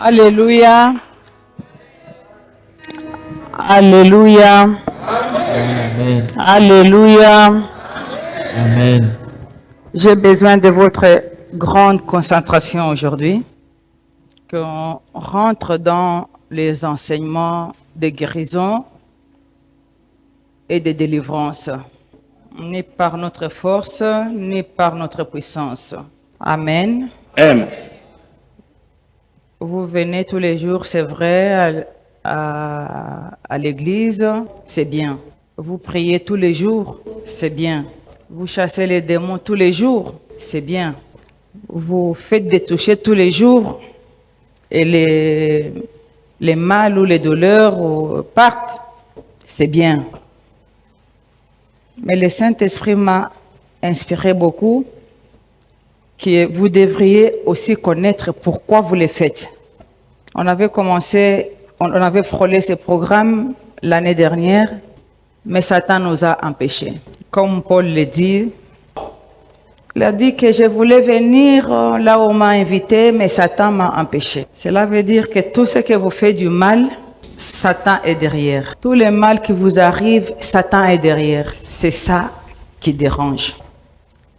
Alléluia. Alléluia. Amen. Alléluia. Amen. J'ai besoin de votre grande concentration aujourd'hui, qu'on rentre dans les enseignements de guérison et de délivrance, ni par notre force, ni par notre puissance. Amen. Amen. Vous venez tous les jours, c'est vrai, à l'église, c'est bien. Vous priez tous les jours, c'est bien. Vous chassez les démons tous les jours, c'est bien. Vous faites des touchés tous les jours et les mal ou les douleurs partent, c'est bien. Mais le Saint-Esprit m'a inspiré beaucoup que vous devriez aussi connaître pourquoi vous les faites. On avait frôlé ce programme l'année dernière, mais Satan nous a empêchés. Comme Paul le dit, il a dit que je voulais venir là où on m'a invité, mais Satan m'a empêché. Cela veut dire que tout ce que vous faites du mal, Satan est derrière. Tout le mal qui vous arrive, Satan est derrière. C'est ça qui dérange.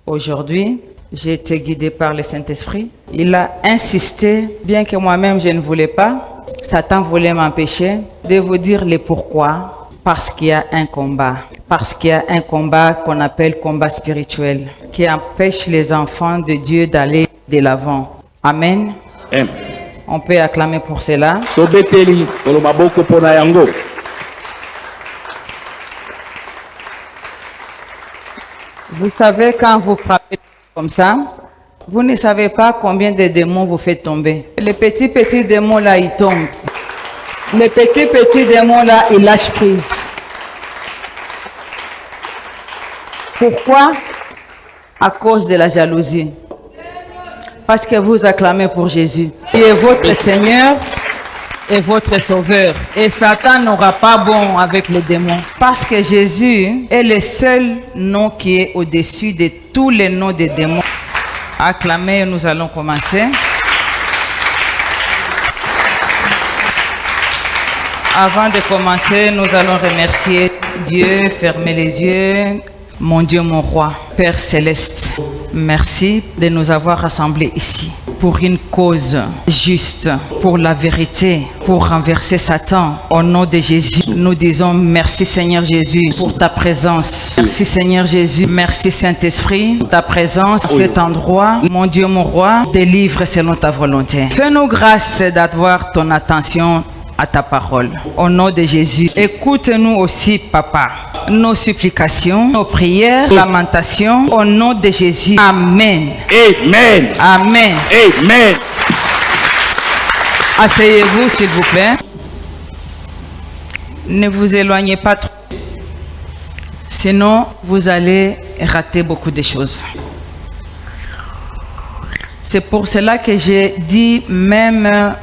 Aujourd'hui, j'ai été guidé par le Saint-Esprit. Il a insisté, bien que moi-même je ne voulais pas, Satan voulait m'empêcher de vous dire le pourquoi. Parce qu'il y a un combat. Parce qu'il y a un combat qu'on appelle combat spirituel, qui empêche les enfants de Dieu d'aller de l'avant. Amen. Amen. On peut acclamer pour cela. Tobeteli kolomaboko pona yango. Vous savez, quand vous frappez comme ça, vous ne savez pas combien de démons vous faites tomber. Les petits démons là, ils tombent. Les petits démons là, ils lâchent prise. Pourquoi? À cause de la jalousie. Parce que vous acclamez pour Jésus. Il est votre Seigneur et votre Sauveur. Et Satan n'aura pas bon avec les démons. Parce que Jésus est le seul nom qui est au-dessus de tous les noms des démons. Acclamez, nous allons commencer. Avant de commencer, nous allons remercier Dieu, fermer les yeux. Mon Dieu, mon roi, Père céleste, merci de nous avoir rassemblés ici pour une cause juste, pour la vérité, pour renverser Satan. Au nom de Jésus, nous disons merci Seigneur Jésus pour ta présence. Merci Seigneur Jésus, merci Saint-Esprit pour ta présence à cet endroit. Mon Dieu, mon roi, délivre selon ta volonté. Fais-nous grâce d'avoir ton attention à ta parole. Au nom de Jésus, écoute-nous aussi, Papa, nos supplications, nos prières, lamentations, au nom de Jésus. Amen. Amen. Amen. Amen. Asseyez-vous, s'il vous plaît. Ne vous éloignez pas trop. Sinon, vous allez rater beaucoup de choses. C'est pour cela que j'ai dit même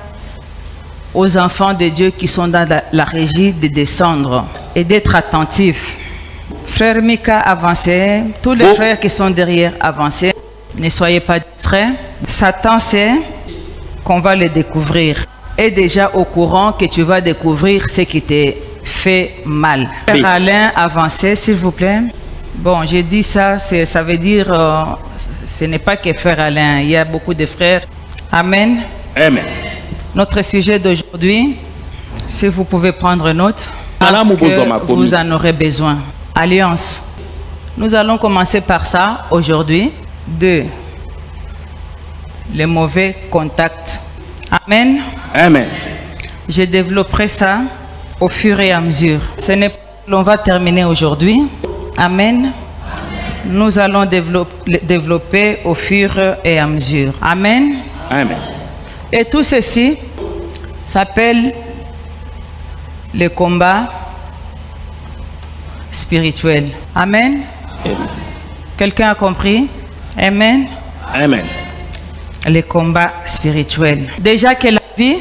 aux enfants de Dieu qui sont dans la régie de descendre et d'être attentifs. Frère Mika, avancez. Tous les frères qui sont derrière, avancez. Ne soyez pas distraits. Satan sait qu'on va le découvrir. Et déjà au courant que tu vas découvrir ce qui t'est fait mal. Frère Alain, avancez s'il vous plaît. Bon, j'ai dit ça, ça veut dire, ce n'est pas que frère Alain, il y a beaucoup de frères. Amen. Amen. Notre sujet d'aujourd'hui, si vous pouvez prendre note, parce que vous en aurez besoin. Alliance. Nous allons commencer par ça aujourd'hui. 2. Les mauvais contacts. Amen. Amen. Je développerai ça au fur et à mesure. Ce n'est pas que l'on va terminer aujourd'hui. Amen. Nous allons développer au fur et à mesure. Amen. Amen. Et tout ceci s'appelle le combat spirituel. Amen. Amen. Quelqu'un a compris? Amen. Amen. Le combat spirituel. Déjà que la vie,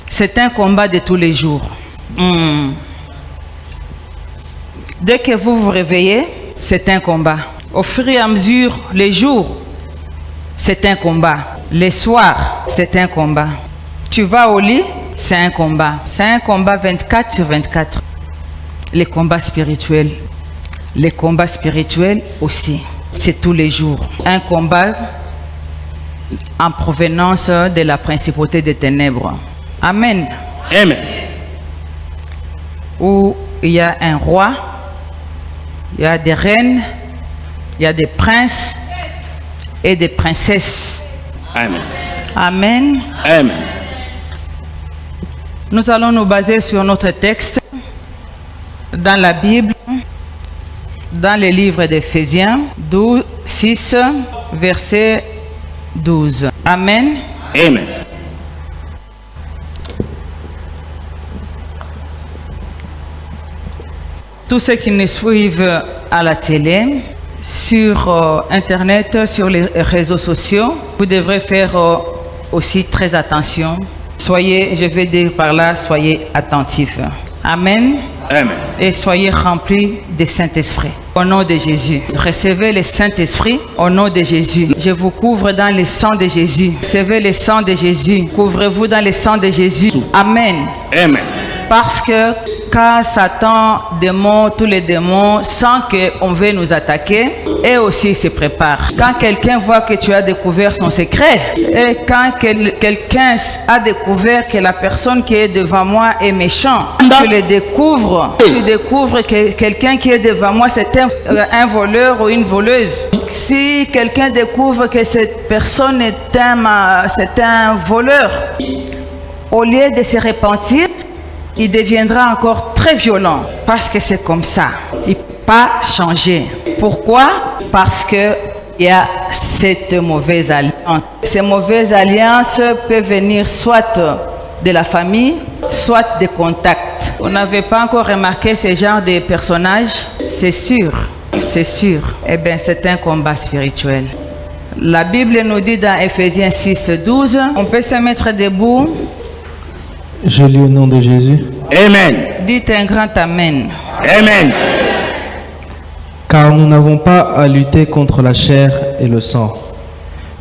c'est un combat de tous les jours. Dès que vous vous réveillez, c'est un combat. Au fur et à mesure, les jours, c'est un combat. Les soirs, c'est un combat. Tu vas au lit, c'est un combat. C'est un combat 24 sur 24. Les combats spirituels. Les combats spirituels aussi. C'est tous les jours. Un combat en provenance de la principauté des ténèbres. Amen. Amen. Où il y a un roi, il y a des reines, il y a des princes et des princesses. Amen. Amen. Amen. Nous allons nous baser sur notre texte dans la Bible, dans le livre d'Éphésiens 6, verset 12. Amen. Amen. Tous ceux qui nous suivent à la télé, sur Internet, sur les réseaux sociaux, vous devrez faire aussi très attention. Soyez, je vais dire par là, soyez attentifs. Amen. Amen. Et soyez remplis du Saint-Esprit. Au nom de Jésus. Recevez le Saint-Esprit au nom de Jésus. Je vous couvre dans le sang de Jésus. Recevez le sang de Jésus. Couvrez-vous dans le sang de Jésus. Amen. Amen. Parce que quand Satan démonte tous les démons sans qu'on veuille nous attaquer, et aussi il se prépare. Quand quelqu'un voit que tu as découvert son secret, et quand quelqu'un a découvert que la personne qui est devant moi est méchant, tu le découvres, tu découvres que quelqu'un qui est devant moi c'est un voleur ou une voleuse. Si quelqu'un découvre que cette personne est un voleur, au lieu de se repentir, il deviendra encore très violent parce que c'est comme ça. Il ne peut pas changer. Pourquoi? Parce qu'il y a cette mauvaise alliance. Ces mauvaises alliances peuvent venir soit de la famille, soit des contacts. On n'avait pas encore remarqué ce genre de personnages? C'est sûr, c'est sûr. Eh bien, c'est un combat spirituel. La Bible nous dit dans Éphésiens 6, 12, on peut se mettre debout. Je lis au nom de Jésus. Amen. Dites un grand Amen. Amen. Car nous n'avons pas à lutter contre la chair et le sang,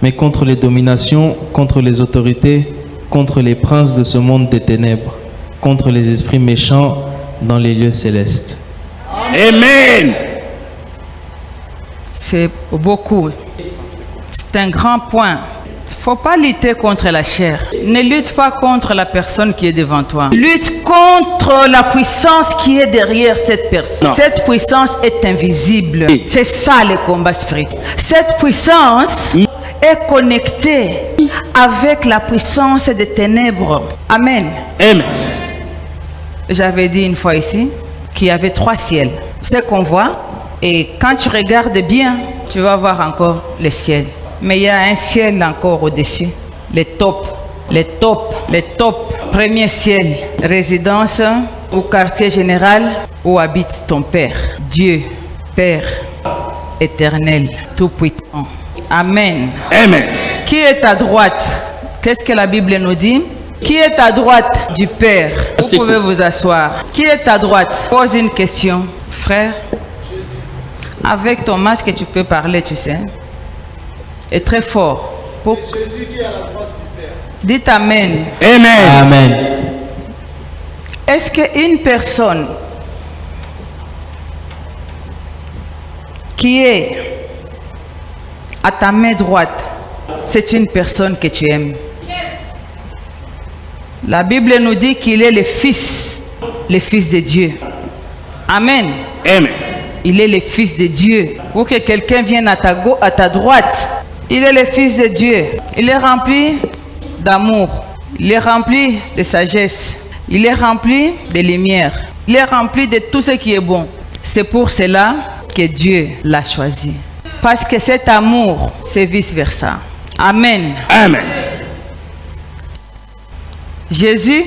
mais contre les dominations, contre les autorités, contre les princes de ce monde des ténèbres, contre les esprits méchants dans les lieux célestes. Amen. C'est beaucoup. C'est un grand point. Il ne faut pas lutter contre la chair. Ne lutte pas contre la personne qui est devant toi. Lutte contre la puissance qui est derrière cette personne. Non. Cette puissance est invisible. Oui. C'est ça le combat spirituel. Cette puissance est connectée avec la puissance des ténèbres. Amen. Amen. J'avais dit une fois ici qu'il y avait 3 ciels. C'est qu'on voit. Et quand tu regardes bien, tu vas voir encore le ciel. Mais il y a un ciel encore au-dessus. Les tops. Premier ciel, résidence ou quartier général où habite ton Père. Dieu, Père éternel, tout-puissant. Amen. Amen. Qui est à droite? Qu'est-ce que la Bible nous dit? Qui est à droite du Père? Vous pouvez vous asseoir. Qui est à droite? Pose une question. Frère, avec ton masque, tu peux parler, tu sais. Et très fort. Pour... Jésus qui est à la droite du Père. Dites Amen. Amen. Amen. Est-ce qu'une personne qui est à ta main droite, c'est une personne que tu aimes? La Bible nous dit qu'il est le Fils de Dieu. Amen. Amen. Il est le Fils de Dieu. Ou que quelqu'un vienne à ta droite, il est le Fils de Dieu. Il est rempli d'amour. Il est rempli de sagesse. Il est rempli de lumière. Il est rempli de tout ce qui est bon. C'est pour cela que Dieu l'a choisi. Parce que cet amour, c'est vice-versa. Amen. Amen. Jésus,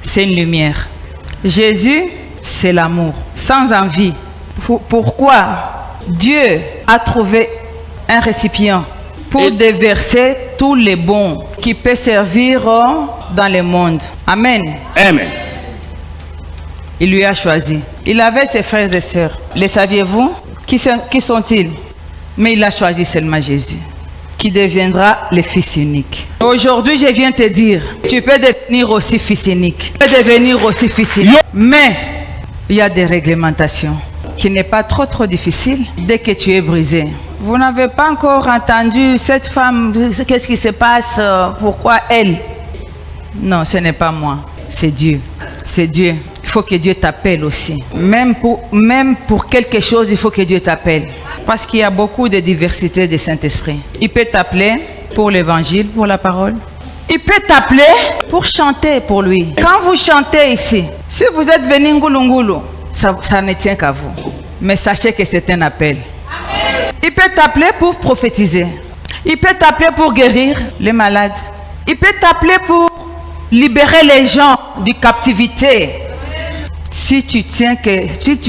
c'est une lumière. Jésus, c'est l'amour. Sans envie. Pourquoi Dieu a trouvé un récipient pour déverser tous les bons qui peuvent servir dans le monde. Amen. Amen. Il lui a choisi. Il avait ses frères et sœurs. Les saviez-vous? Qui sont-ils? Mais il a choisi seulement Jésus. qui deviendra le fils unique. Aujourd'hui, je viens te dire, tu peux devenir aussi fils unique. Tu peux devenir aussi fils unique. Mais il y a des réglementations qui n'est pas trop difficile dès que tu es brisé. Vous n'avez pas encore entendu cette femme, qu'est-ce qui se passe, pourquoi elle? Non, ce n'est pas moi, c'est Dieu. C'est Dieu. Il faut que Dieu t'appelle aussi. Même pour quelque chose, il faut que Dieu t'appelle. Parce qu'il y a beaucoup de diversité de Saint-Esprit. Il peut t'appeler pour l'évangile, pour la parole. Il peut t'appeler pour chanter pour lui. Quand vous chantez ici, si vous êtes venu Ngulungulu, ça ne tient qu'à vous. Mais sachez que c'est un appel. Amen. Il peut t'appeler pour prophétiser. Il peut t'appeler pour guérir les malades. Il peut t'appeler pour libérer les gens de captivité. Si tu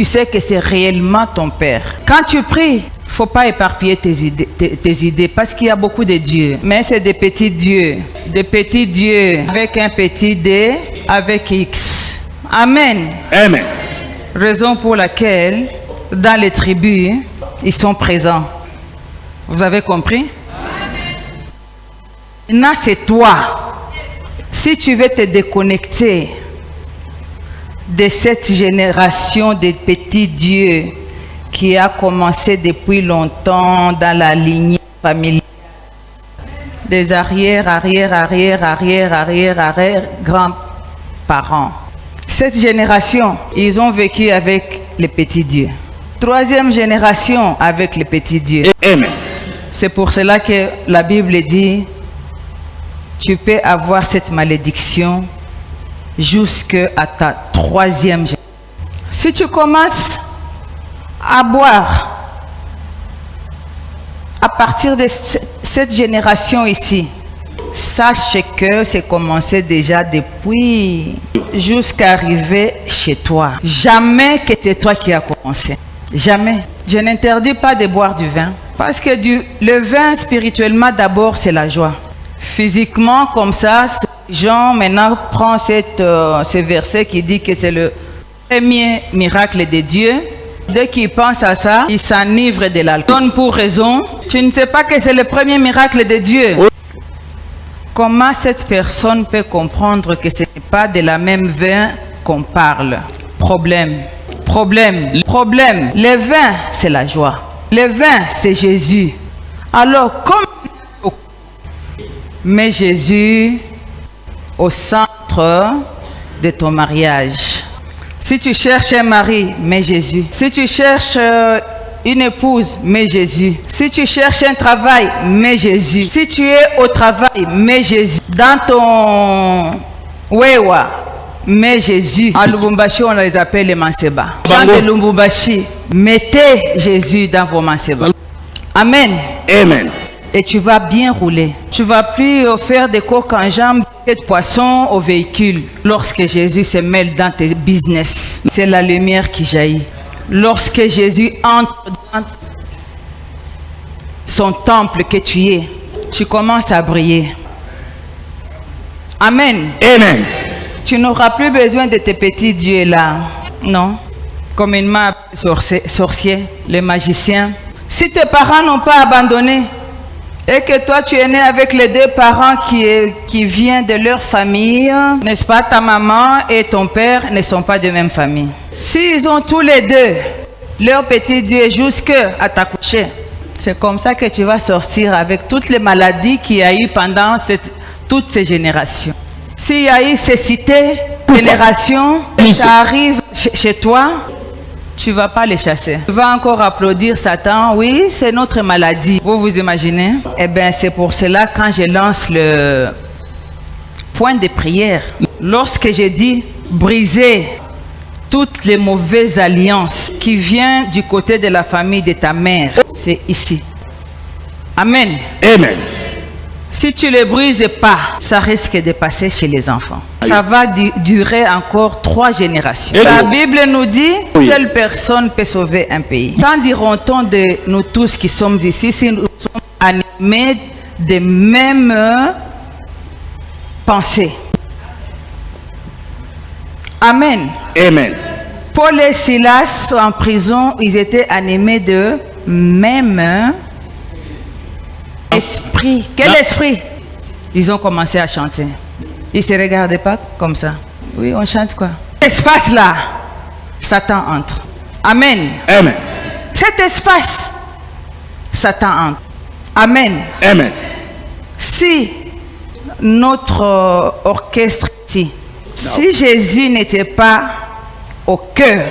sais que c'est réellement ton Père. Quand tu pries, il ne faut pas éparpiller tes idées parce qu'il y a beaucoup de dieux. Mais c'est des petits dieux. Des petits dieux avec un petit D, avec X. Amen. Amen. Raison pour laquelle, dans les tribus, ils sont présents. Vous avez compris? Maintenant, c'est toi. Si tu veux te déconnecter de cette génération de petits dieux qui a commencé depuis longtemps dans la lignée familiale, des arrière grands-parents. Cette génération, ils ont vécu avec les petits dieux. Troisième génération avec les petits dieux. Amen. C'est pour cela que la Bible dit, tu peux avoir cette malédiction jusqu'à ta troisième génération. Si tu commences à boire à partir de cette génération ici, sache que c'est commencé déjà depuis jusqu'à arriver chez toi. Jamais que c'est toi qui as commencé. Jamais. Je n'interdis pas de boire du vin. Parce que le vin, spirituellement, d'abord, c'est la joie. Physiquement, comme ça, Jean maintenant prend ce verset qui dit que c'est le premier miracle de Dieu. Dès qu'il pense à ça, il s'enivre de l'alcool. Donne pour raison, tu ne sais pas que c'est le premier miracle de Dieu. Comment cette personne peut comprendre que ce n'est pas de la même vin qu'on parle? Problème. Le vin, c'est la joie. Le vin, c'est Jésus. Alors, comme mets Jésus au centre de ton mariage. Si tu cherches un mari, mets Jésus. Si tu cherches une épouse, mets Jésus. Si tu cherches un travail, mets Jésus. Si tu es au travail, mets Jésus. Dans ton wewa, mets Jésus. En Lubumbashi, on les appelle les manseba. Dans de Lubumbashi, mettez Jésus dans vos manseba. Amen. Amen. Et tu vas bien rouler. Tu ne vas plus faire des coques en jambes et de poissons au véhicule. Lorsque Jésus se mêle dans tes business, c'est la lumière qui jaillit. Lorsque Jésus entre dans son temple que tu es, tu commences à briller. Amen. Amen. Tu n'auras plus besoin de tes petits dieux là. Non. Communément sorciers, les magiciens. Si tes parents n'ont pas abandonné, et que toi tu es né avec les deux parents qui viennent de leur famille, n'est-ce pas, ta maman et ton père ne sont pas de même famille. S'ils ont tous les deux leur petit Dieu jusqu'à t'accoucher, c'est comme ça que tu vas sortir avec toutes les maladies qu'il y a eu pendant toutes ces générations. S'il y a eu cécité, génération, ça arrive chez toi, tu ne vas pas les chasser. Tu vas encore applaudir Satan. Oui, c'est notre maladie. Vous vous imaginez? Eh bien, c'est pour cela quand je lance le point de prière. Lorsque j'ai dit briser toutes les mauvaises alliances qui viennent du côté de la famille de ta mère, c'est ici. Amen. Amen. Si tu ne les brises pas, ça risque de passer chez les enfants. Ça va durer encore 3 générations. La Bible nous dit, seule personne peut sauver un pays. Qu'en diront-on de nous tous qui sommes ici si nous sommes animés des mêmes pensées? Amen. Amen. Paul et Silas en prison, ils étaient animés de même esprit. esprit. Quel Non. esprit? Ils ont commencé à chanter. Ils ne se regardaient pas comme ça. Oui, on chante quoi? Cet espace-là, Satan entre. Amen. Amen. Cet espace, Satan entre. Amen. Amen. Si notre orchestre ici, si Jésus n'était pas au cœur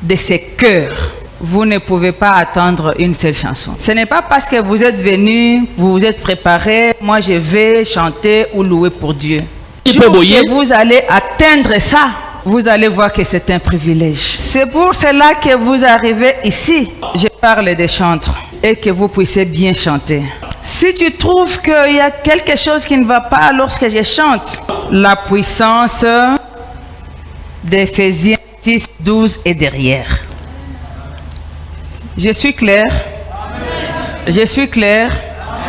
de ces cœurs, vous ne pouvez pas attendre une seule chanson. Ce n'est pas parce que vous êtes venus, vous vous êtes préparés, moi je vais chanter ou louer pour Dieu. Il peut bouillir. Que vous allez atteindre ça, vous allez voir que c'est un privilège. C'est pour cela que vous arrivez ici. Je parle des chantres et que vous puissiez bien chanter. Si tu trouves qu'il y a quelque chose qui ne va pas lorsque je chante, la puissance d'Éphésiens 6, 12 est derrière. Je suis clair. Je suis clair.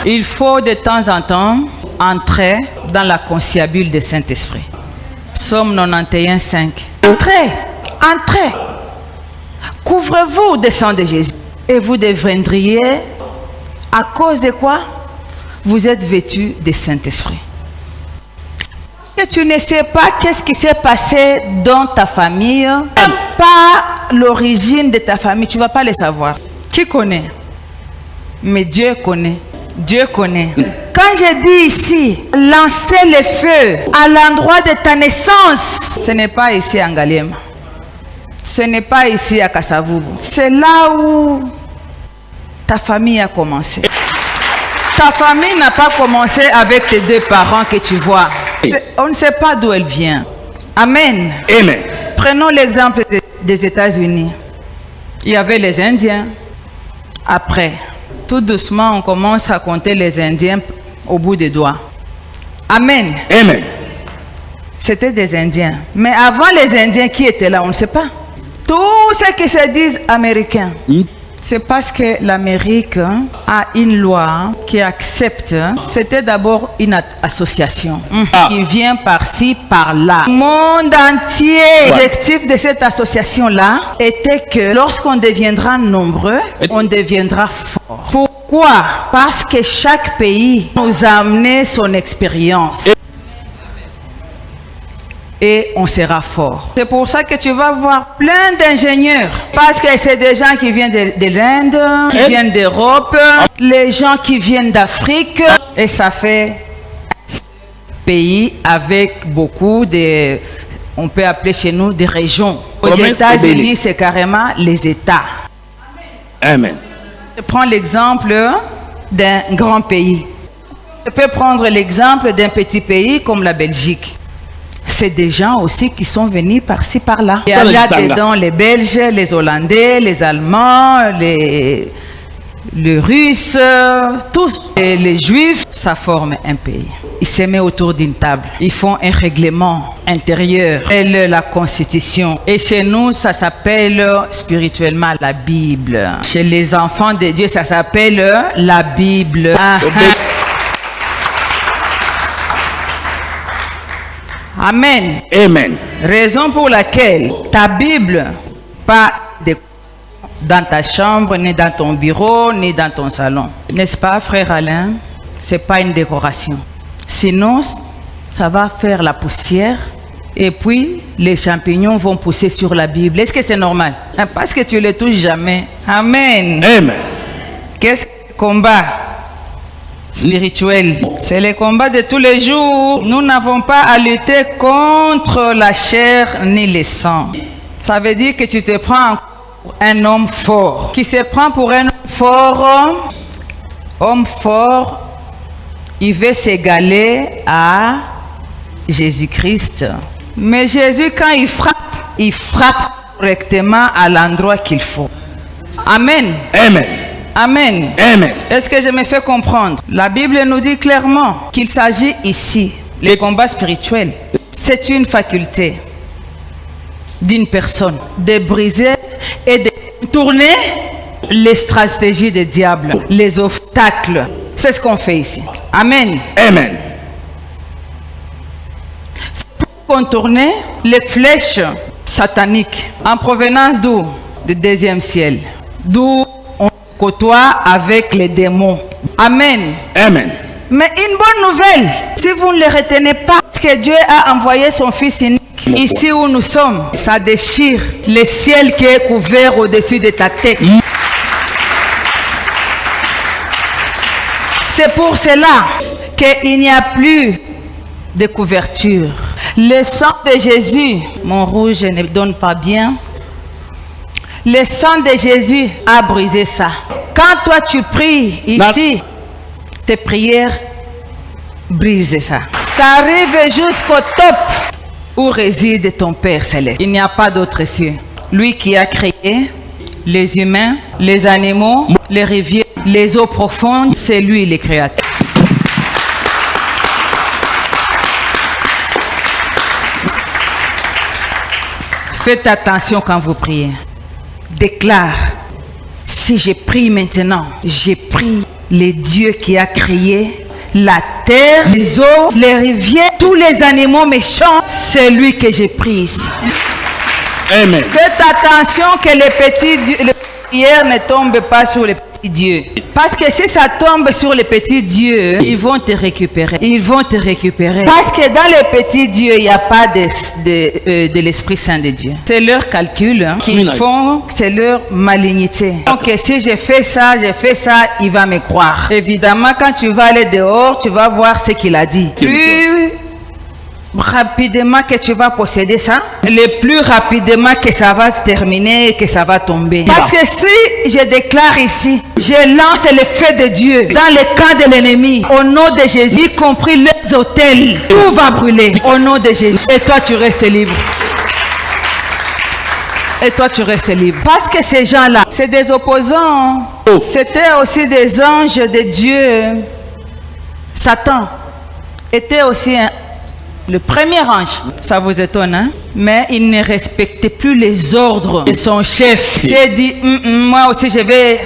Il faut de temps en temps entrer dans la conciliabule du Saint-Esprit. Psaume 91, 5. Entrez, entrez. Couvrez-vous du sang de Jésus. Et vous deviendriez, à cause de quoi? Vous êtes vêtus du Saint-Esprit. Que tu ne sais pas qu'est-ce qui s'est passé dans ta famille, même pas l'origine de ta famille, tu ne vas pas le savoir. Qui connaît? Mais Dieu connaît. Dieu connaît. Quand je dis ici, lancer le feu à l'endroit de ta naissance, ce n'est pas ici à Ngaliem. Ce n'est pas ici à Kasavubu. C'est là où ta famille a commencé. Ta famille n'a pas commencé avec tes deux parents que tu vois. On ne sait pas d'où elle vient. Amen. Amen. Prenons l'exemple des États-Unis. Il y avait les Indiens. Après, tout doucement, on commence à compter les Indiens au bout des doigts. Amen. Amen. C'était des Indiens. Mais avant les Indiens qui étaient là, on ne sait pas. Tous ceux qui se disent américains, c'est parce que l'Amérique a une loi qui accepte. C'était d'abord une association qui vient par-ci, par-là. Le monde entier. L'objectif de cette association-là était que lorsqu'on deviendra nombreux, on deviendra fort. Pourquoi? Parce que chaque pays nous a amené son expérience. Et on sera fort. C'est pour ça que tu vas voir plein d'ingénieurs. Parce que c'est des gens qui viennent de l'Inde, qui viennent d'Europe, les gens qui viennent d'Afrique. Et ça fait un pays avec beaucoup de, on peut appeler chez nous des régions. Aux États-Unis, c'est carrément les États. Amen. Je prends l'exemple d'un grand pays. Je peux prendre l'exemple d'un petit pays comme la Belgique. C'est des gens aussi qui sont venus par-ci, par-là. Il y a dedans les Belges, les Hollandais, les Allemands, les Russes, tous. Et les Juifs, ça forme un pays. Ils se mettent autour d'une table. Ils font un règlement intérieur. C'est la Constitution. Et chez nous, ça s'appelle spirituellement la Bible. Chez les enfants de Dieu, ça s'appelle la Bible. Amen. Amen. Raison pour laquelle ta Bible, pas dans ta chambre, ni dans ton bureau, ni dans ton salon. N'est-ce pas, frère Alain? C'est pas une décoration. Sinon, ça va faire la poussière et puis les champignons vont pousser sur la Bible. Est-ce que c'est normal? Parce que tu ne les touches jamais. Amen. Amen. Qu'est-ce que le combat spirituel? C'est le combat de tous les jours. Nous n'avons pas à lutter contre la chair ni le sang. Ça veut dire que tu te prends pour un homme fort. Qui se prend pour un homme fort, il veut s'égaler à Jésus-Christ. Mais Jésus, quand il frappe correctement à l'endroit qu'il faut. Amen. Amen. Amen. Amen. Est-ce que je me fais comprendre? La Bible nous dit clairement qu'il s'agit ici, le combat spirituel, c'est une faculté d'une personne de briser et de tourner les stratégies des diables, les obstacles. C'est ce qu'on fait ici. Amen. Amen. Pour contourner les flèches sataniques en provenance d'où? Du deuxième ciel. D'où on côtoie avec les démons. Amen. Amen. Mais une bonne nouvelle, si vous ne le retenez pas, parce que Dieu a envoyé son Fils unique ici où nous sommes, ça déchire le ciel qui est couvert au-dessus de ta tête. C'est pour cela qu'il n'y a plus de couverture. Le sang de Jésus, mon rouge ne donne pas bien. Le sang de Jésus a brisé ça. Quand toi tu pries ici, tes prières brisent ça. Ça arrive jusqu'au top où réside ton Père Céleste. Il n'y a pas d'autre cieux. Lui qui a créé les humains, les animaux, les rivières, les eaux profondes, c'est lui le créateur. Faites attention quand vous priez. Déclare, si je prie maintenant, j'ai pris le Dieu qui a créé la terre, les eaux, les rivières, tous les animaux méchants, c'est lui que j'ai pris ici. Amen. Faites attention que les prières ne tombent pas sur les petits dieux. Parce que si ça tombe sur les petits dieux, ils vont te récupérer. Ils vont te récupérer. Parce que dans les petits dieux, il n'y a pas de l'Esprit Saint de Dieu. C'est leur calcul qu'ils font, c'est leur malignité. Donc si je fais ça, il va me croire. Évidemment, quand tu vas aller dehors, tu vas voir ce qu'il a dit. Plus rapidement que tu vas posséder ça, le plus rapidement que ça va se terminer et que ça va tomber. Parce que si je déclare ici, je lance le feu de Dieu dans le camp de l'ennemi, au nom de Jésus, y compris les hôtels, tout va brûler au nom de Jésus. Et toi tu restes libre. Et toi tu restes libre. Parce que ces gens-là, c'est des opposants. C'était aussi des anges de Dieu. Satan était aussi le premier ange. Ça vous étonne, hein? Mais il ne respectait plus les ordres de son chef. Il a dit, moi aussi je vais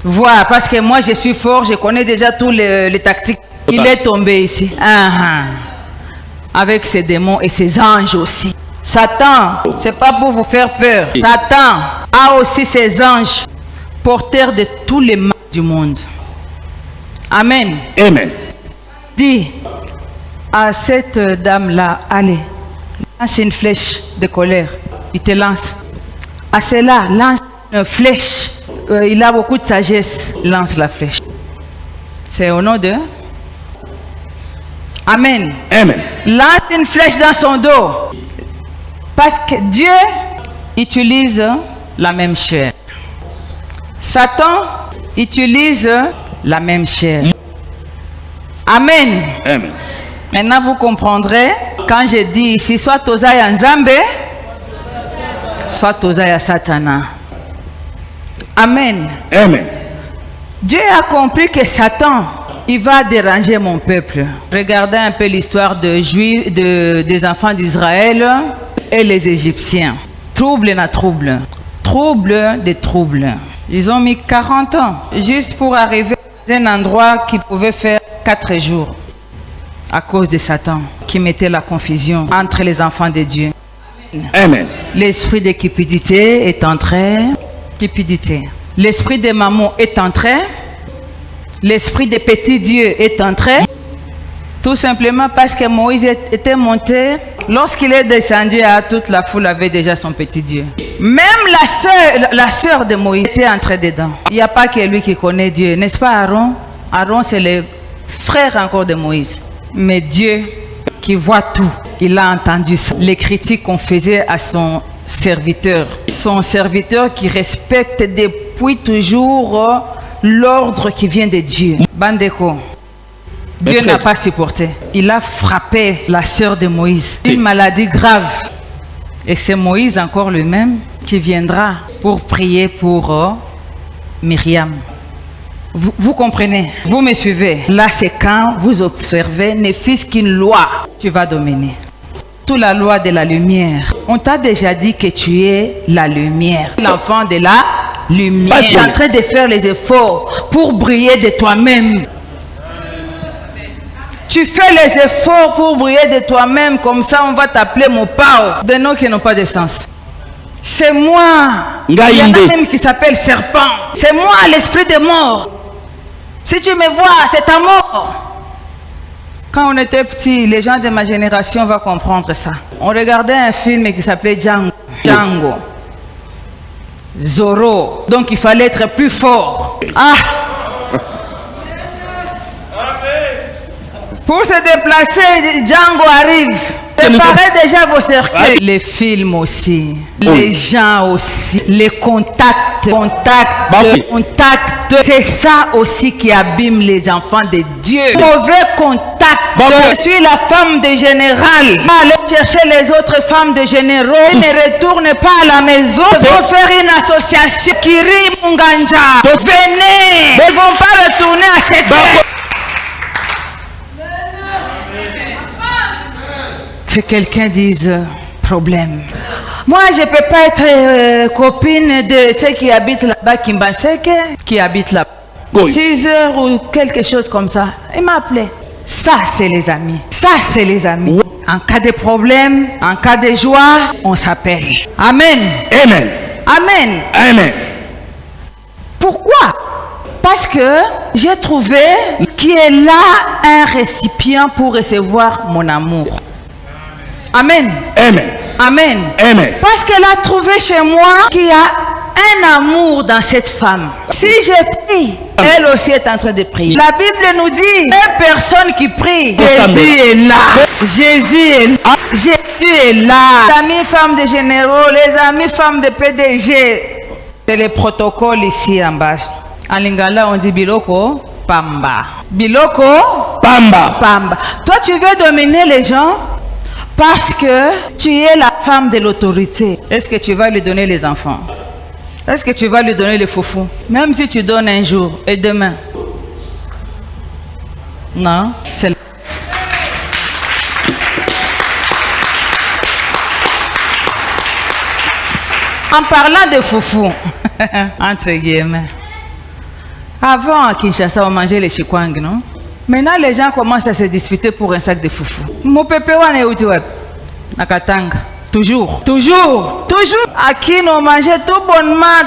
voir, parce que moi je suis fort, je connais déjà tous les tactiques. Il est tombé ici. Avec ses démons et ses anges aussi. Satan, c'est pas pour vous faire peur. Satan a aussi ses anges, porteurs de tous les mal du monde. Amen. Amen. Dis à cette dame-là, allez, lance une flèche de colère. Il te lance. À celle-là, lance une flèche. Il a beaucoup de sagesse. Lance la flèche. C'est au nom de... Amen. Amen. Lance une flèche dans son dos. Parce que Dieu utilise la même chair. Satan utilise la même chair. Amen. Amen. Maintenant, vous comprendrez, quand je dis ici, soit Tozaya Nzambe, soit Tozaya Satana. Amen. Amen. Dieu a compris que Satan, il va déranger mon peuple. Regardez un peu l'histoire des enfants d'Israël et les Égyptiens. Trouble na trouble. Trouble de trouble. Ils ont mis 40 ans juste pour arriver à un endroit qui pouvait faire 4 jours. À cause de Satan qui mettait la confusion entre les enfants de Dieu. Amen. L'esprit de cupidité est entré. Cupidité. L'esprit de maman est entré. L'esprit de petit Dieu est entré. Tout simplement parce que Moïse était monté. Lorsqu'il est descendu, toute la foule avait déjà son petit Dieu. Même la sœur de Moïse était entrée dedans. Il n'y a pas que lui qui connaît Dieu. N'est-ce pas Aaron? Aaron c'est le frère encore de Moïse. Mais Dieu qui voit tout, il a entendu ça. Les critiques qu'on faisait à son serviteur qui respecte depuis toujours l'ordre qui vient de Dieu. Bandeko, Dieu n'a pas supporté. Il a frappé la sœur de Moïse. Une maladie grave. Et c'est Moïse encore lui-même qui viendra pour prier pour Myriam. Vous comprenez, vous me suivez. Là, c'est quand vous observez, ne fût-ce qu'une loi, tu vas dominer. Toute la loi de la lumière. On t'a déjà dit que tu es la lumière. L'enfant de la lumière. Tu es en train de faire les efforts pour briller de toi-même. Tu fais les efforts pour briller de toi-même. Comme ça, on va t'appeler mon pao. Des noms qui n'ont pas de sens. C'est moi Il y en a Ngaïndé. même qui s'appelle serpent. C'est moi l'esprit de mort. Si tu me vois, c'est ta mort. Quand on était petit, les gens de ma génération vont comprendre ça. On regardait un film qui s'appelait Django. Zorro. Donc il fallait être plus fort. Ah! Pour se déplacer, Django arrive. Préparez déjà vos cercueils. Les films aussi, les gens aussi, les contacts. C'est ça aussi qui abîme les enfants de Dieu. Mauvais contact. Je suis la femme de général. Allez chercher les autres femmes de généraux. Ils ne retournent pas à la maison. Ils vont faire une association qui rit Munganja. Venez. Ils ne vont pas retourner à cette terre. Que quelqu'un dise problème. Moi, je ne peux pas être copine de ceux qui habitent là-bas, qui habitent là-bas. Oui. 6 heures ou quelque chose comme ça. Il m'a appelé. Ça, c'est les amis. Ça, c'est les amis. En cas de problème, en cas de joie, on s'appelle. Amen. Amen. Amen. Amen. Pourquoi? Parce que j'ai trouvé qu'il est là un récipient pour recevoir mon amour. Amen. Amen. Amen. Amen. Parce qu'elle a trouvé chez moi qu'il y a un amour dans cette femme. Si je prie, elle aussi est en train de prier. La Bible nous dit, une personne qui prie, Jésus est là. Jésus est là. Jésus est là. Les amis femmes de généraux, les amis femmes de PDG. C'est le protocole ici en bas. En lingala, on dit biloko, pamba. Biloko, Pamba. pamba. Toi, tu veux dominer les gens parce que tu es la femme de l'autorité. Est-ce que tu vas lui donner les enfants? Est-ce que tu vas lui donner les foufous? Même si tu donnes un jour et demain. Non, c'est la... En parlant de foufou, entre guillemets, avant à Kinshasa, on mangeait les chikwang, non? Maintenant, les gens commencent à se disputer pour un sac de foufou. Mon pépé, on est où tu es? Nakatanga. Toujours. Toujours. Toujours. À qui on mangeait tout bonnement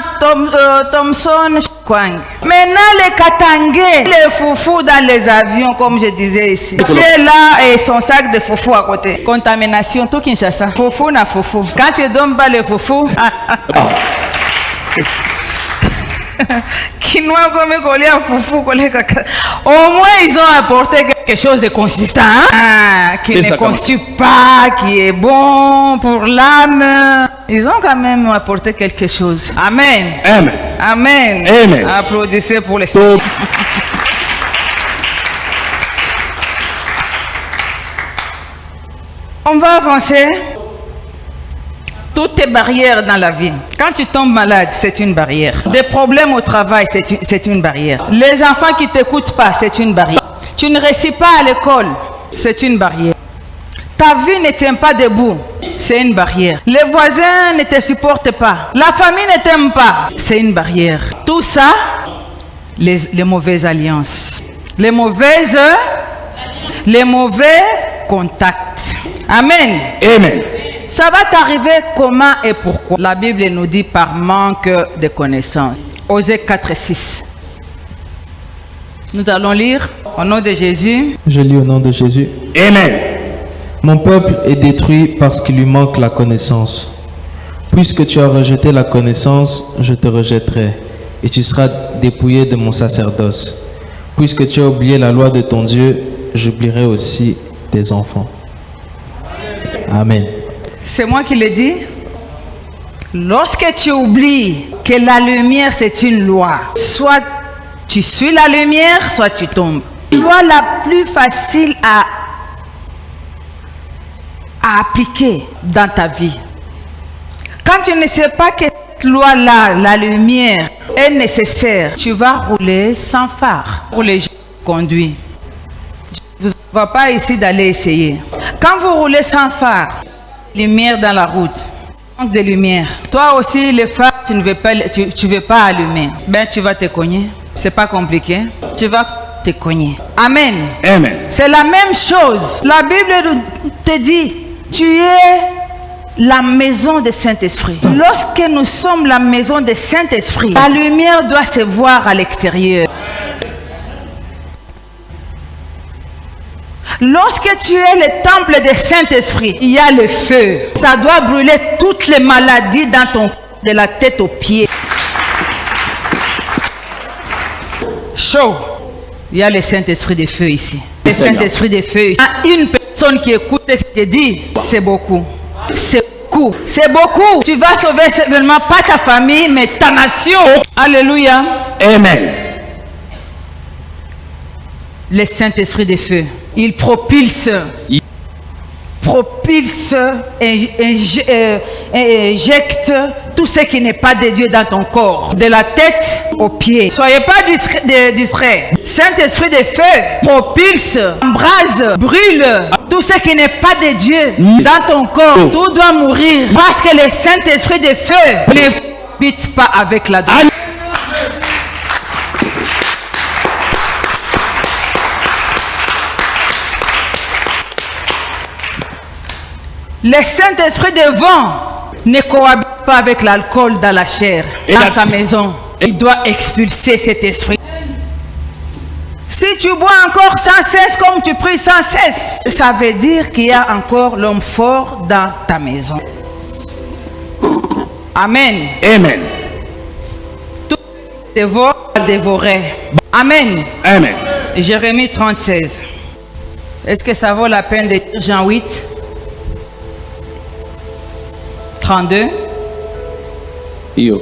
Thomson chikwang. Maintenant, les katangais, les foufous dans les avions, comme je disais ici. C'est là et son sac de foufou à côté. Contamination, tout Kinshasa. Foufou na foufou. Quand tu donnes pas le foufou... Quinoa comme collé à foufou, collé caca. Au moins ils ont apporté quelque chose de consistant, hein? Qui ne constitue pas, qui est bon pour l'âme. Ils ont quand même apporté quelque chose. Amen. Amen. Amen. Amen. Applaudissez pour les... On va avancer. Toutes les barrières dans la vie. Quand tu tombes malade, c'est une barrière. Des problèmes au travail, c'est une barrière. Les enfants qui ne t'écoutent pas, c'est une barrière. Tu ne réussis pas à l'école, c'est une barrière. Ta vie ne tient pas debout, c'est une barrière. Les voisins ne te supportent pas. La famille ne t'aime pas, c'est une barrière. Tout ça, les mauvaises alliances. Les mauvais contacts. Amen. Amen. Ça va t'arriver comment et pourquoi? La Bible nous dit par manque de connaissances. Osée 4:6. Nous allons lire au nom de Jésus. Je lis au nom de Jésus. Amen. Mon peuple est détruit parce qu'il lui manque la connaissance. Puisque tu as rejeté la connaissance, je te rejetterai, et tu seras dépouillé de mon sacerdoce. Puisque tu as oublié la loi de ton Dieu, j'oublierai aussi tes enfants. Amen. C'est moi qui le dis. Lorsque tu oublies que la lumière c'est une loi, soit tu suis la lumière, soit tu tombes. La loi la plus facile à appliquer dans ta vie. Quand tu ne sais pas que cette loi-là, la lumière, est nécessaire, tu vas rouler sans phare pour les gens qui conduisent. Vous ne va pas ici d'aller essayer. Quand vous roulez sans phare, lumière dans la route, manque de lumière. Toi aussi, le phare, tu ne veux pas allumer. Ben, tu vas te cogner. C'est pas compliqué. Tu vas te cogner. Amen. Amen. C'est la même chose. La Bible te dit, tu es la maison du Saint-Esprit. Lorsque nous sommes la maison du Saint-Esprit, la lumière doit se voir à l'extérieur. Lorsque tu es le temple du Saint-Esprit, il y a le feu. Ça doit brûler toutes les maladies dans ton corps, de la tête aux pieds. Chaud. Il y a le Saint-Esprit de feu ici. Le Saint-Esprit de feu ici. Il y a une personne qui écoute et qui te dit, c'est beaucoup. C'est beaucoup. C'est beaucoup. Tu vas sauver seulement pas ta famille, mais ta nation. Alléluia. Amen. Le Saint-Esprit de feu, il propulse, injecte tout ce qui n'est pas de Dieu dans ton corps, de la tête aux pieds. Soyez pas distraits. Saint-Esprit de feu propulse, embrase, brûle tout ce qui n'est pas de Dieu dans ton corps. Tout doit mourir parce que le Saint-Esprit de feu ne habite pas avec la douleur. Le Saint-Esprit de vent ne cohabite pas avec l'alcool dans la chair, dans sa maison. Il doit expulser cet esprit. Si tu bois encore sans cesse comme tu pries sans cesse, ça veut dire qu'il y a encore l'homme fort dans ta maison. Amen. Amen. Tout dévore à dévorer. Amen. Amen. Jérémie 36. Est-ce que ça vaut la peine de dire Jean 8? 32. Yo.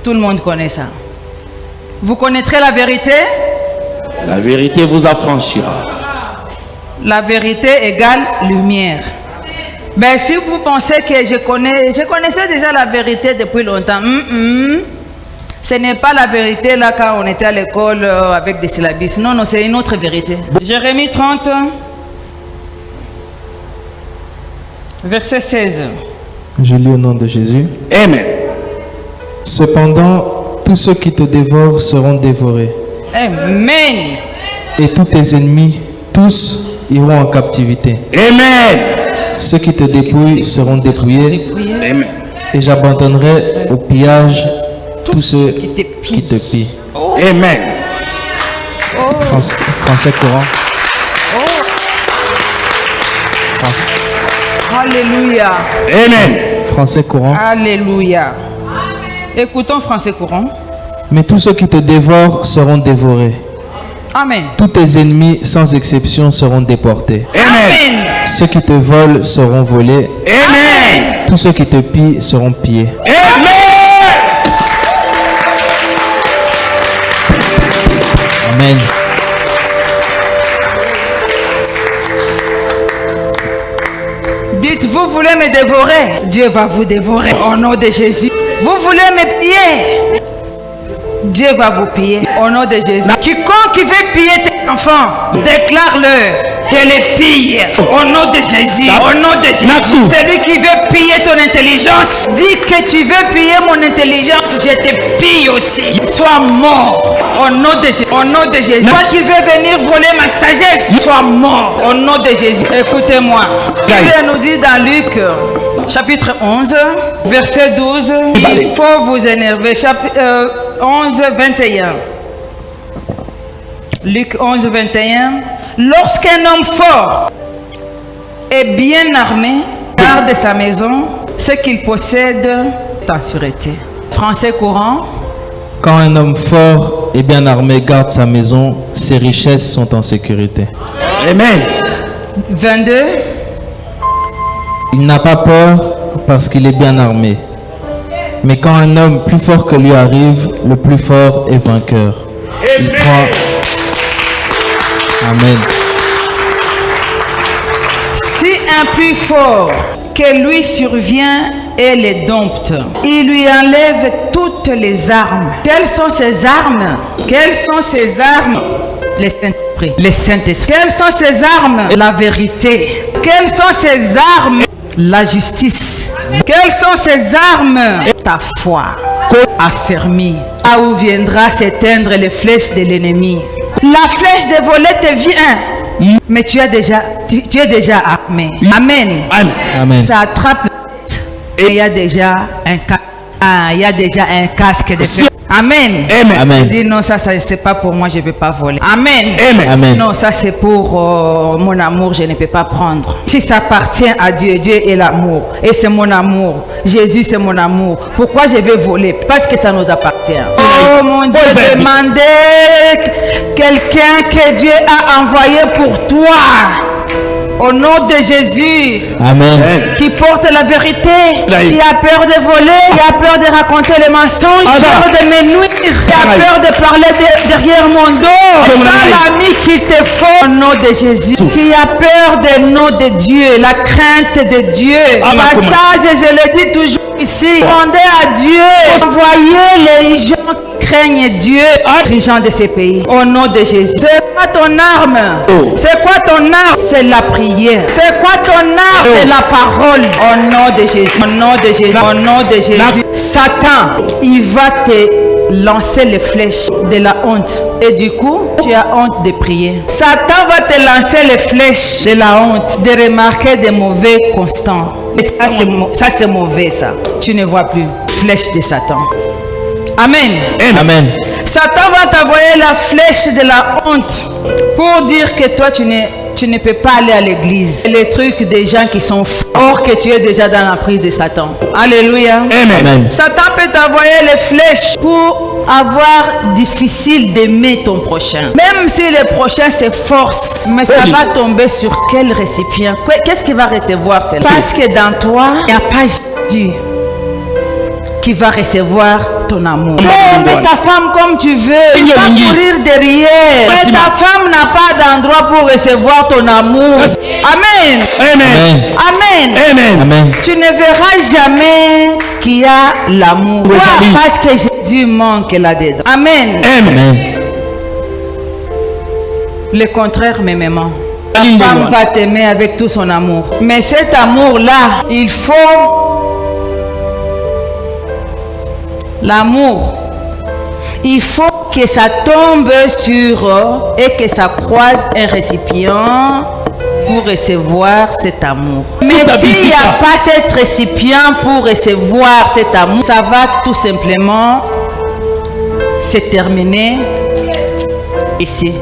Tout le monde connaît ça. Vous connaîtrez la vérité. La vérité vous affranchira. La vérité égale lumière. Mais si vous pensez que je connaissais déjà la vérité depuis longtemps. Ce n'est pas la vérité là quand on était à l'école avec des syllabus. Non, non, c'est une autre vérité. Jérémie 30, verset 16. Je lis au nom de Jésus. Amen. Cependant, tous ceux qui te dévorent seront dévorés. Amen. Et tous tes ennemis, tous iront en captivité. Amen. Ceux qui te dépouillent seront dépouillés. Amen. Et j'abandonnerai au pillage tous ceux qui te pillent. Amen. Français courant. Alléluia. Amen. Français courant. Alléluia. Écoutons français courant. Mais tous ceux qui te dévorent seront dévorés. Amen. Tous tes ennemis, sans exception, seront déportés. Amen. Ceux qui te volent seront volés. Amen. Tous ceux qui te pillent seront pillés. Amen. Amen. Dites, vous voulez me dévorer? Dieu va vous dévorer au nom de Jésus. Vous voulez me piller? Dieu va vous piller au nom de Jésus. Quiconque qui veut piller tes enfants, déclare-le. Je les pille au nom de Jésus. Au nom de Jésus. Celui qui veut piller ton intelligence, dis que tu veux piller mon intelligence, je te pille aussi. Sois mort au nom de Jésus. Au nom de Jésus. Toi qui veux venir voler ma sagesse, sois mort au nom de Jésus. Écoutez-moi. Il nous dit dans Luc chapitre 11, verset 12, il faut vous énerver. Chapitre 11, 21. Luc 11, 21. Lorsqu'un homme fort et bien armé garde sa maison, ce qu'il possède est en sûreté. Français courant. Quand un homme fort et bien armé garde sa maison, ses richesses sont en sécurité. Amen. 22. Il n'a pas peur parce qu'il est bien armé. Mais quand un homme plus fort que lui arrive, le plus fort est vainqueur. Il prend... Amen. Si un plus fort que lui survient et les dompte, il lui enlève toutes les armes. Quelles sont ces armes? Quelles sont ces armes? Les Saint-Esprit. Les Saint-Esprit. Quelles sont ces armes? La vérité. Quelles sont ces armes? La justice. Quelles sont ces armes? Ta foi affermie. À où viendra s'éteindre les flèches de l'ennemi? La flèche de voler te vient, mais tu es déjà armé. Amen. Amen. Amen. Ça attrape la tête. Et il y a déjà un casque. Il y a déjà un casque de feu. Amen. Amen. Amen. Je dis non, ça c'est pas pour moi, je ne peux pas voler. Amen. Amen. Amen. Non, ça c'est pour mon amour, je ne peux pas prendre. Si ça appartient à Dieu, Dieu est l'amour. Et c'est mon amour. Jésus c'est mon amour. Pourquoi je vais voler? Parce que ça nous appartient. Oh mon Dieu, demandez quelqu'un que Dieu a envoyé pour toi. Au nom de Jésus. Amen. Qui porte la vérité, Là, qui a peur de voler, qui a peur de raconter les mensonges, qui a peur de me nuire, qui a peur de parler derrière mon dos. Ça l'ami qu'il te faut au nom de Jésus, qui a peur du nom de Dieu, la crainte de Dieu. Passage, je le dis toujours ici, demandez à Dieu, envoyez les gens qui craignent Dieu, les gens de ces pays, au nom de Jésus. C'est quoi ton arme? C'est quoi ton arme? C'est la prière. C'est quoi ton arme? C'est la parole. Au nom de Jésus. Au nom de Jésus. Au nom de Jésus. Satan, il va te lancer les flèches de la honte. Et du coup, tu as honte de prier. Satan va te lancer les flèches de la honte, de remarquer des mauvais constants. Et ça c'est mauvais ça. Tu ne vois plus. Flèche de Satan. Amen. Amen. Satan va t'envoyer la flèche de la honte pour dire que toi tu ne peux pas aller à l'église. Les trucs des gens qui sont forts, que tu es déjà dans la prise de Satan. Alléluia. Amen. Satan peut t'envoyer les flèches pour avoir difficile d'aimer ton prochain. Même si le prochain s'efforce, mais ça va tomber sur quel récipient? Qu'est-ce qu'il va recevoir celle-là? Parce que dans toi, il n'y a pas Jésus qui va recevoir ton amour. Mets ta femme comme tu veux. Il va courir derrière. Mais ta femme n'a pas d'endroit pour recevoir ton amour. Amen. Amen. Amen. Amen. Amen. Tu ne verras jamais qu'il y a l'amour. Parce que Jésus manque là-dedans. Amen. Amen. Le contraire, mes mamans. La femme va t'aimer avec tout son amour. Mais cet amour-là, il faut l'amour. Il faut que ça tombe sur et que ça croise un récipient pour recevoir cet amour. Mais s'il n'y a pas cet récipient pour recevoir cet amour, ça va tout simplement se terminer ici.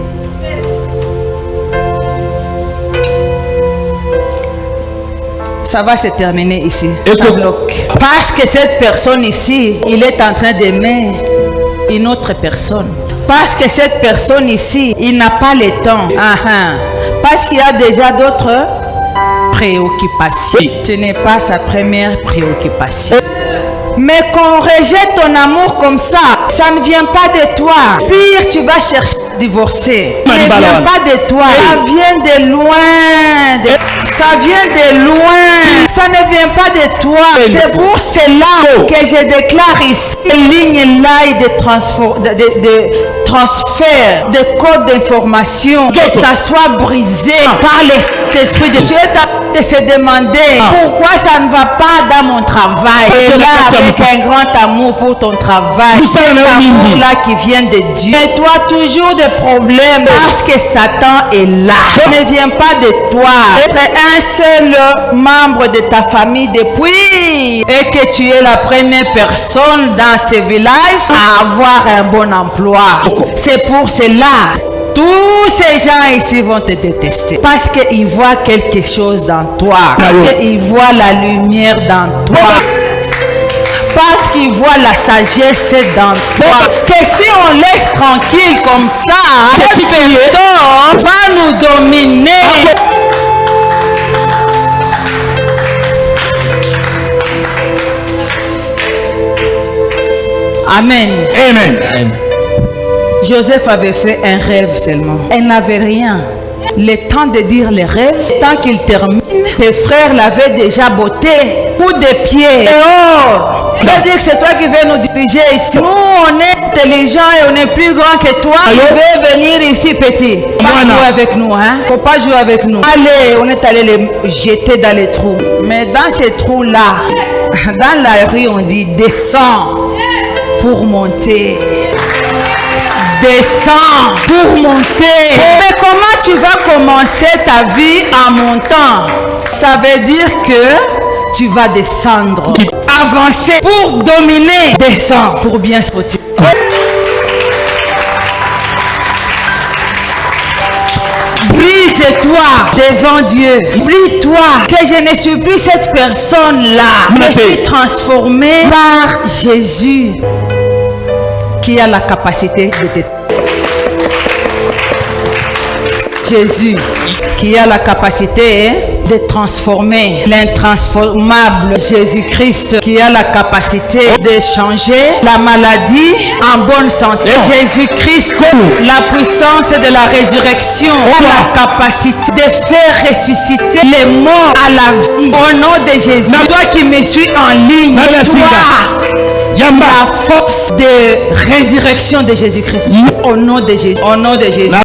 Ça va se terminer ici. Ça bloque. Parce que cette personne ici, il est en train d'aimer une autre personne. Parce que cette personne ici, il n'a pas le temps. Parce qu'il y a déjà d'autres préoccupations. Ce n'est pas sa première préoccupation. Mais quand on rejette ton amour comme ça ne vient pas de toi. Pire, tu vas chercher à divorcer. Ça ne vient pas de toi. Ça vient de loin. Ça vient de loin. Ça ne vient pas de toi. C'est pour cela que je déclare ici une ligne là de transfert de code d'information. Que ça soit brisé par l'esprit de Dieu. De se demander pourquoi ça ne va pas dans mon travail. Et là, avec un grand amour pour ton travail. Cet amour-là qui vient de Dieu. Et toi, toujours des problèmes parce que Satan est là. Ça ne vient pas de toi. Être un seul membre de ta famille depuis et que tu es la première personne dans ce village à avoir un bon emploi. C'est pour cela. Tous ces gens ici vont te détester parce qu'ils voient quelque chose dans toi, parce qu'ils voient la lumière dans toi, parce qu'ils voient la sagesse dans toi. Que si on laisse tranquille comme ça, cette personne va nous dominer. Amen. Amen. Joseph avait fait un rêve seulement. Elle n'avait rien. Le temps de dire les rêves, le temps qu'il termine, tes frères l'avaient déjà botté. Coup de pied. Dehors. On va dire que c'est toi qui veux nous diriger ici. Nous, on est intelligents et on est plus grand que toi. Tu veux venir ici, petit. Pas jouer avec nous, hein. Faut pas jouer avec nous. Allez, on est allé les jeter dans les trous. Mais dans ces trous-là, dans la rue, on dit descends pour monter. Descends pour monter. Mais comment tu vas commencer ta vie en montant? Ça veut dire que tu vas descendre. Avancer pour dominer. Descends pour bien se protéger. Brise-toi devant Dieu. Oublie-toi que je ne suis plus cette personne-là. Je suis transformé par Jésus qui a la capacité de te... Jésus qui a la capacité de transformer l'intransformable. Jésus-Christ qui a la capacité de changer la maladie en bonne santé. Jésus-Christ, la puissance de la résurrection, la capacité de faire ressusciter les morts à la vie. Au nom de Jésus, toi qui me suis en ligne, la force de résurrection de Jésus-Christ. Au nom de Jésus. Au nom de Jésus.